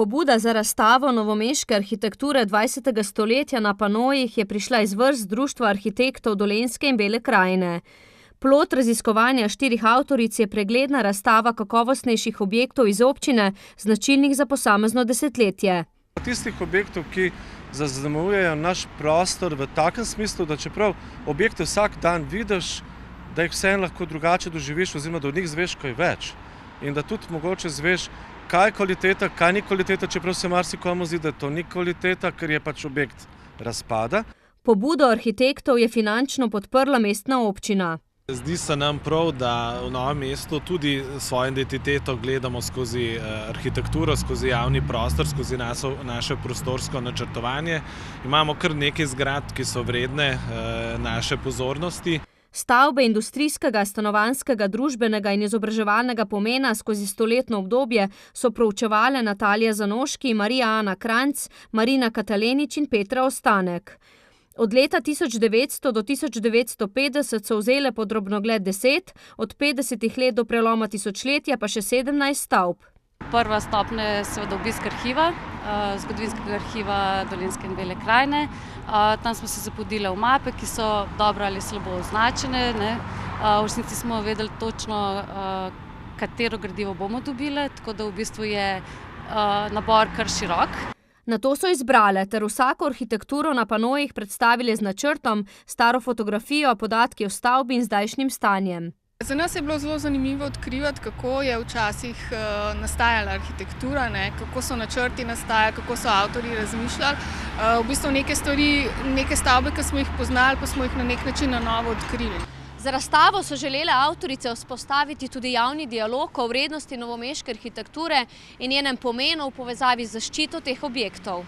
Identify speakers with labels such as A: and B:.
A: Pobuda za razstavo novomeške arhitekture 20. stoletja na panojih je prišla iz vrst Društva arhitektov Dolenjske in Bele krajine. Plod raziskovanja 4 avtoric je pregledna razstava kakovostnejših objektov iz občine, značilnih za posamezno desetletje.
B: Tistih objektov, ki zaznamujejo naš prostor v takem smislu, da čeprav objekte vsak dan vidiš, da jih vseeno lahko drugače doživiš oziroma da od njih zveš kaj več. In da tudi mogoče zveš, kaj je kvaliteta, kaj ni kvaliteta, čeprav se marsikomu zdi, da to ni kvaliteta, ker je pač objekt razpada.
A: Pobudo arhitektov je finančno podprla mestna občina.
C: Zdi se nam prav, da v Novem mestu tudi svojo identiteto gledamo skozi arhitekturo, skozi javni prostor, skozi naše prostorsko načrtovanje. Imamo kar nekaj zgradb, ki so vredne naše pozornosti.
A: Stavbe industrijskega, stanovanjskega, družbenega in izobraževalnega pomena skozi stoletno obdobje so proučevale Natalija Zanoški, Marija Ana Kranjc, Marina Katalenič in Petra Ostanek. Od leta 1900 do 1950 so vzele pod drobnogled 10, od 50 let do preloma tisočletja pa še 17 stavb.
D: Prva stopnja je seveda obisk arhiva, zgodovinskega arhiva Dolenjske in Bele krajine. Tam smo se zapodile v mape, ki so dobro ali slabo označene. V resnici smo vedeli točno, katero gradivo bomo dobile, tako da v bistvu je nabor kar širok.
A: Nato so izbrale ter vsako arhitekturo na panojih predstavile z načrtom, staro fotografijo, podatki o stavbi in zdajšnjim stanjem.
E: Za nas je bilo zelo zanimivo odkrivati, kako je včasih nastajala arhitektura, kako so načrti nastajali, kako so avtorji razmišljali. V bistvu neke stavbe, ki smo jih poznali, pa smo jih na nek način na novo odkrili.
A: Za razstavo so želele avtorice vzpostaviti tudi javni dialog o vrednosti novomeške arhitekture in njenem pomenu v povezavi z zaščito teh objektov.